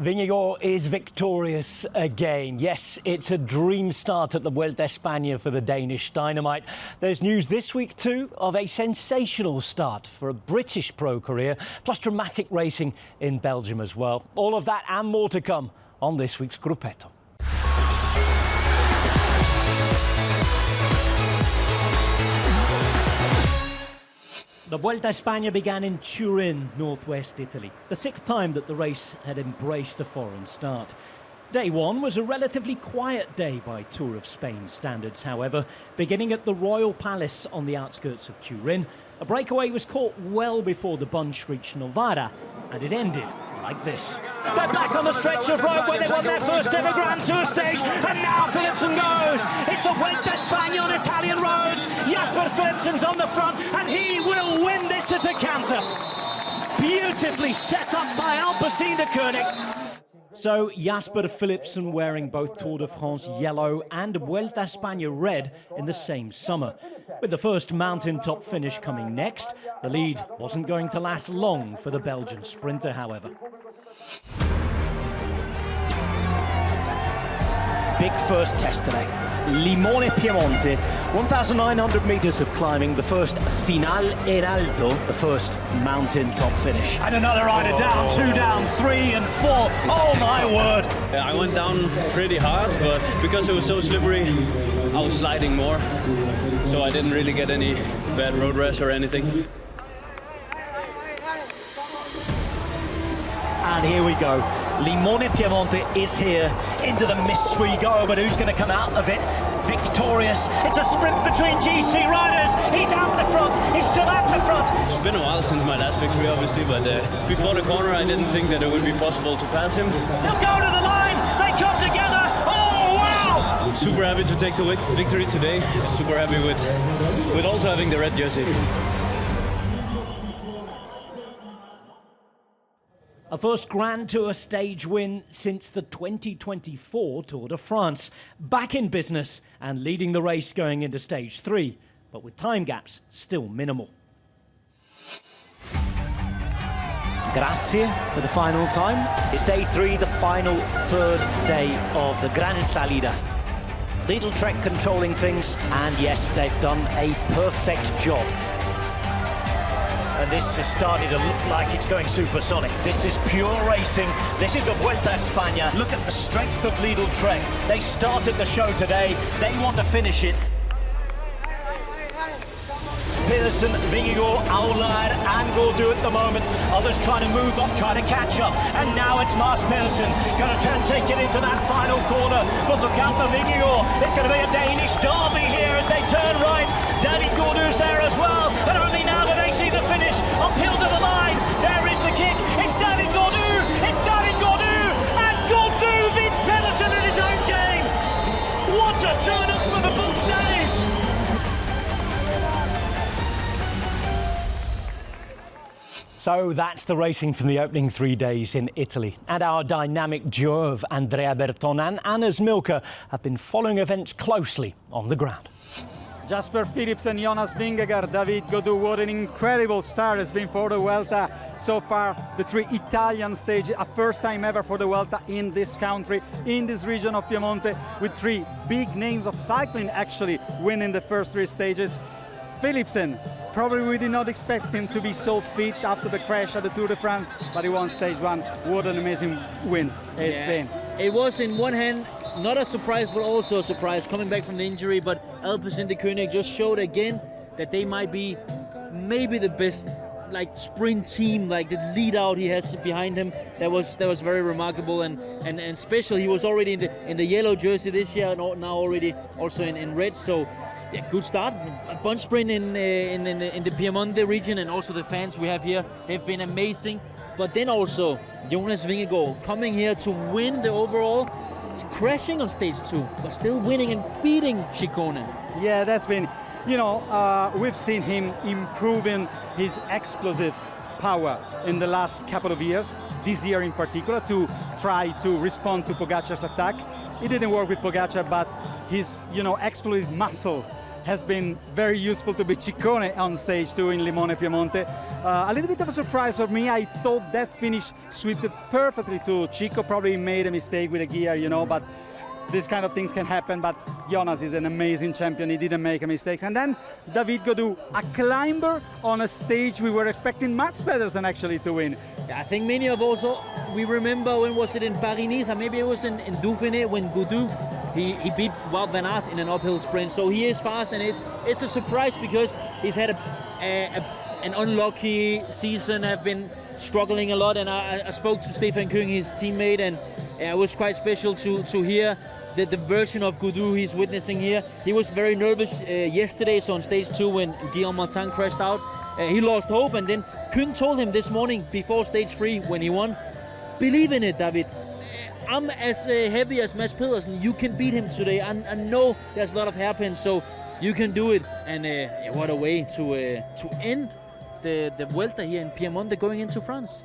Vingegaard is victorious again. Yes, it's a dream start at the Vuelta A Espana for the Danish dynamite. There's news this week too of a sensational start for a British pro career, plus dramatic racing in Belgium as well. All of that and more to come on this week's Gruppetto. The Vuelta A Espana began in Turin, northwest Italy, the sixth time that the race had embraced a foreign start. Day one was a relatively quiet day by Tour of Spain standards, however. Beginning at the Royal Palace on the outskirts of Turin, a breakaway was caught well before the bunch reached Novara, and it ended like this. They're back on the stretch of road where they won their first ever Grand Tour stage, and now Philipsen goes. It's the Vuelta A Espana on Italian roads. Jasper Philipsen's on the front, and he will win this at a canter. Beautifully set up by Alpecin de Koenig. So Jasper Philipsen wearing both Tour de France yellow and Vuelta A Espana red in the same summer. With the first mountaintop finish coming next, the lead wasn't going to last long for the Belgian sprinter, however. Big first test today. Limone Piemonte, 1,900 metres of climbing, the first Final in Alto, the first mountaintop finish. And another rider down, 2 down, 3 and 4. Oh my word! I went down pretty hard, but because it was so slippery, I was sliding more. So I didn't really get any bad road rash or anything. And here we go. Limone Piemonte is here. Into the mists we go, but who's going to come out of it victorious? It's a sprint between GC riders. He's out the front. He's still at the front. It's been a while since my last victory, obviously, but before the corner, I didn't think that it would be possible to pass him. He'll go to the line. They come together. Oh, wow! I'm super happy to take the victory today. Super happy with also having the red jersey. A first Grand Tour stage win since the 2024 Tour de France. Back in business and leading the race going into stage 3, but with time gaps still minimal. Grazie for the final time. It's day 3, the final third day of the Gran Salida. Lidl Trek controlling things, and yes, they've done a perfect job. And this has started to look like it's going supersonic. This is pure racing. This is the Vuelta A Espana. Look at the strength of Lidl Trek. They started the show today. They want to finish it. Pearson, Vingegaard, Aulard and Gaudu at the moment. Others trying to move up, trying to catch up. And now it's Mars Pearson. Going to try and take it into that final corner. But look out for Vingegaard. It's going to be a Danish derby here as they turn right. David Gaudu's there as well. And only now do they see the finish. Uphill to the line. There is the kick. It's David Gaudu. It's David Gaudu. And Gaudu beats Pedersen in his own game. What a turn up for the books that is. So that's the racing from the opening 3 days in Italy. And our dynamic duo of Andrea Berton and Anders Milker have been following events closely on the ground. Jasper Philipsen, Jonas Vingegaard, David Gaudu, what an incredible start has been for the Vuelta so far. The 3 Italian stages, a first time ever for the Vuelta in this country, in this region of Piemonte, with 3 big names of cycling actually winning the first 3 stages. Philipsen, probably we did not expect him to be so fit after the crash at the Tour de France, but he won stage 1. What an amazing win it's been. It was in one hand not a surprise, but also a surprise coming back from the injury. But Alpecin de Koenig just showed again that they might be maybe the best like sprint team, like the lead out he has behind him. That was very remarkable and special. He was already in the yellow jersey this year, and now already also in red. So yeah, good start. A bunch sprint in the Piemonte region, and also the fans we have here, they've been amazing. But then also Jonas Vingegaard coming here to win the overall. He's crashing on stage 2, but still winning and beating Ciccone. Yeah, that's been, we've seen him improving his explosive power in the last couple of years, this year in particular, to try to respond to Pogacar's attack. It didn't work with Pogacar, but his, explosive muscle has been very useful to be Ciccone on stage too in Limone Piemonte. A little bit of a surprise for me. I thought that finish suited perfectly to Chico. Probably made a mistake with a gear, you know, but these kind of things can happen. But Jonas is an amazing champion. He didn't make a mistake. And then David Gaudu, a climber on a stage we were expecting Mats Pedersen actually to win. Yeah, I think many of us, we remember, when was it in Paris-Nice, or maybe it was in Dauphiné, when Gaudu, he beat Wout van Aert in an uphill sprint. So he is fast, and it's a surprise because he's had an unlucky season, have been struggling a lot. And I spoke to Stefan Küng, his teammate, and it was quite special to hear the version of Gaudu he's witnessing here. He was very nervous yesterday, so on stage 2 when Guillaume Martin crashed out. He lost hope, and then Küng told him this morning before stage 3 when he won, believe in it, David. I'm as heavy as Mats Pedersen. You can beat him today. I know there's a lot of hairpins, so you can do it. And what a way to end the Vuelta here in Piemonte going into France.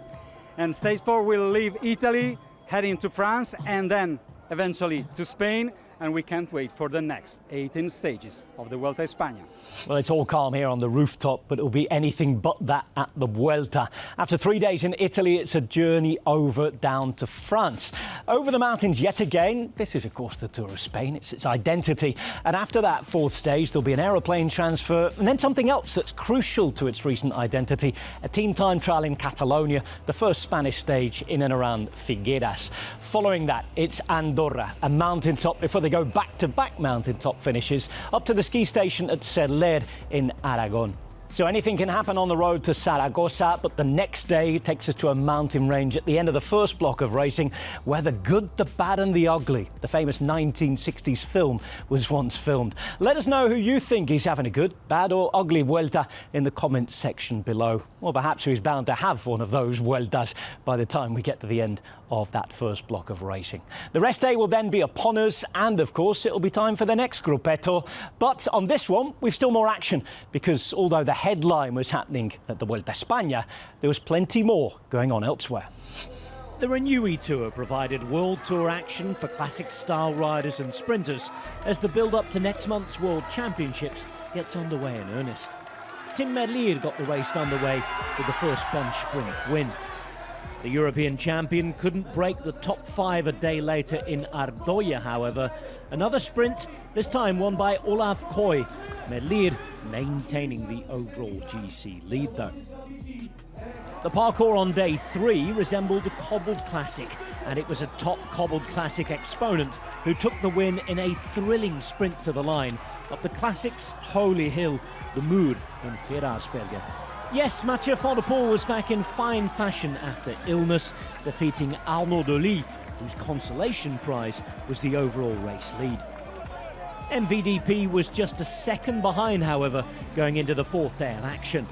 And stage 4 will leave Italy, heading to France, and then eventually to Spain. And we can't wait for the next 18 stages of the Vuelta A Espana. Well, it's all calm here on the rooftop, but it'll be anything but that at the Vuelta. After 3 days in Italy, it's a journey over down to France. Over the mountains yet again. This is, of course, the Tour of Spain. It's its identity. And after that 4th stage, there'll be an aeroplane transfer, and then something else that's crucial to its recent identity, a team time trial in Catalonia, the first Spanish stage in and around Figueras. Following that, it's Andorra, a mountaintop before they go back-to-back mountaintop finishes up to the ski station at Cerler in Aragon. So anything can happen on the road to Zaragoza, but the next day takes us to a mountain range at the end of the first block of racing where The Good, the Bad and the Ugly, the famous 1960s film, was once filmed. Let us know who you think is having a good, bad or ugly Vuelta in the comments section below. Or perhaps who's bound to have one of those Vueltas by the time we get to the end of that first block of racing. The rest day will then be upon us, and of course it'll be time for the next Gruppetto. But on this one, we've still more action, because although the headline was happening at the Vuelta A Espana, there was plenty more going on elsewhere. The Renewi Tour provided World Tour action for classic-style riders and sprinters as the build-up to next month's World Championships gets underway in earnest. Tim Merlier got the race underway with the first bunch sprint win. The European champion couldn't break the top 5 a day later in Ardoya, however. Another sprint, this time won by Olaf Koy. Merlier maintaining the overall GC lead, though. The parkour on day 3 resembled a cobbled classic, and it was a top cobbled classic exponent who took the win in a thrilling sprint to the line up the classic's holy hill, the Mur in Geraardsbergen. Yes, Mathieu van der Poel was back in fine fashion after illness, defeating Arnaud Delis, whose consolation prize was the overall race lead. MVDP was just a second behind, however, going into the 4th day of action.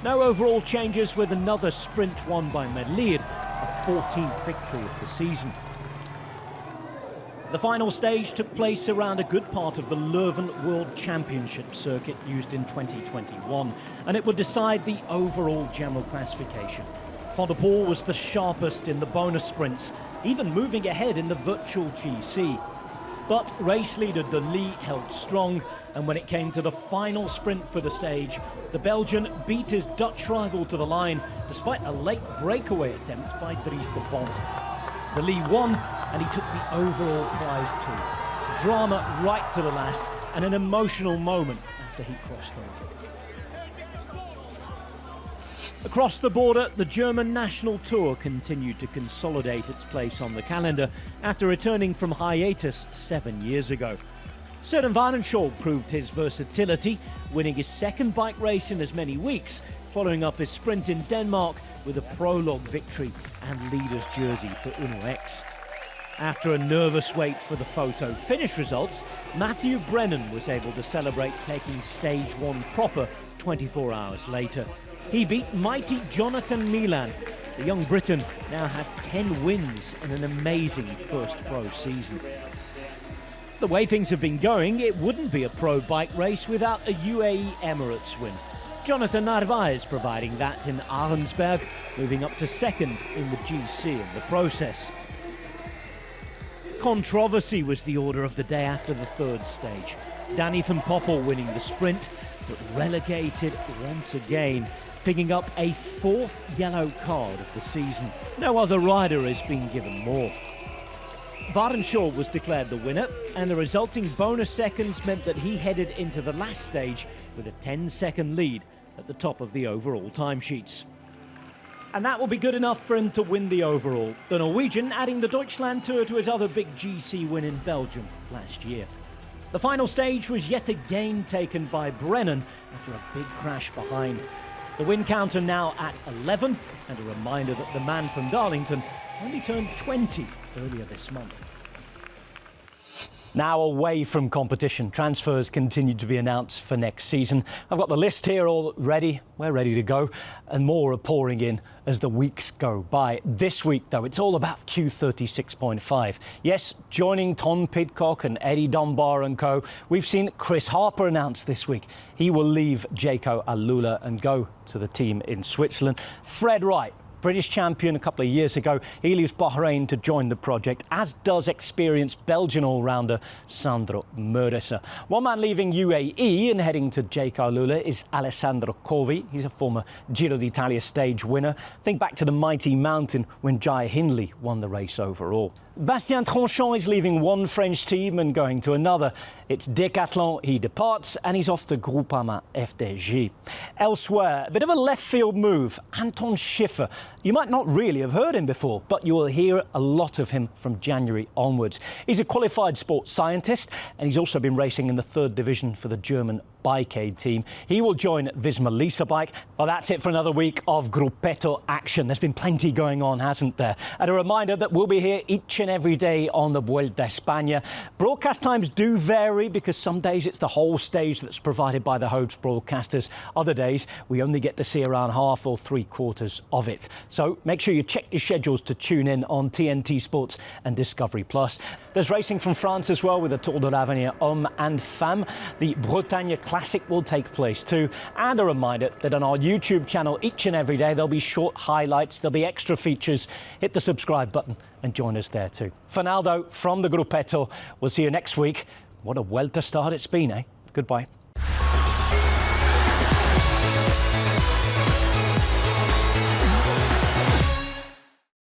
No overall changes, with another sprint won by Merlier, a 14th victory of the season. The final stage took place around a good part of the Leuven World Championship circuit used in 2021, and it would decide the overall general classification. Van der Poel was the sharpest in the bonus sprints, even moving ahead in the virtual GC. But race leader Delis held strong, and when it came to the final sprint for the stage, the Belgian beat his Dutch rival to the line, despite a late breakaway attempt by Dries de Bont. Delis won, and he took the overall prize too. Drama right to the last, and an emotional moment after he crossed the line. Across the border, the German national tour continued to consolidate its place on the calendar after returning from hiatus 7 years ago. Søren Varenshaw proved his versatility, winning his second bike race in as many weeks, following up his sprint in Denmark with a prologue victory and leader's jersey for Uno X. After a nervous wait for the photo finish results, Matthew Brennan was able to celebrate taking stage 1 proper 24 hours later. He beat mighty Jonathan Milan. The young Briton now has 10 wins in an amazing first pro season. The way things have been going, it wouldn't be a pro bike race without a UAE Emirates win. Jonathan Narvaez providing that in Ahrensberg, moving up to second in the GC in the process. Controversy was the order of the day after the 3rd stage. Danny van Poppel winning the sprint, but relegated once again, picking up a 4th yellow card of the season. No other rider has been given more. Varenshaw was declared the winner, and the resulting bonus seconds meant that he headed into the last stage with a 10-second lead at the top of the overall timesheets. And that will be good enough for him to win the overall, the Norwegian adding the Deutschland Tour to his other big GC win in Belgium last year. The final stage was yet again taken by Brennan after a big crash behind. The win counter now at 11, and a reminder that the man from Darlington only turned 20 earlier this month. Now away from competition, transfers continue to be announced for next season. I've got the list here all ready, we're ready to go, and more are pouring in as the weeks go by. This week though, it's all about Q36.5. Yes, joining Tom Pidcock and Eddie Dunbar and co, we've seen Chris Harper announced this week. He will leave Jayco Alula and go to the team in Switzerland. Fred Wright, British champion a couple of years ago, he leaves Bahrain to join the project, as does experienced Belgian all-rounder Sandro Meureser. One man leaving UAE and heading to Jayco Alula is Alessandro Covi. He's a former Giro D'Italia stage winner. Think back to the mighty mountain when Jai Hindley won the race overall. Bastien Tranchant is leaving one French team and going to another. It's Decathlon he departs, and he's off to Groupama FDJ. Elsewhere, a bit of a left field move, Anton Schiffer. You might not really have heard him before, but you will hear a lot of him from January onwards. He's a qualified sports scientist, and he's also been racing in the 3rd division for the German Bike Aid team. He will join Visma Lease Bike. Well, that's it for another week of Gruppetto action. There's been plenty going on, hasn't there? And a reminder that we'll be here each and every day on the Vuelta A Espana. Broadcast times do vary because some days it's the whole stage that's provided by the host broadcasters. Other days we only get to see around half or 3/4 of it. So make sure you check your schedules to tune in on TNT Sports and Discovery Plus. There's racing from France as well with the Tour de l'Avenir Hommes and Femmes. The Bretagne Classic will take place too. And a reminder that on our YouTube channel each and every day there'll be short highlights, there'll be extra features. Hit the subscribe button and join us there too. For now though, from the Gruppetto, we'll see you next week. What a Vuelta start it's been, eh? Goodbye.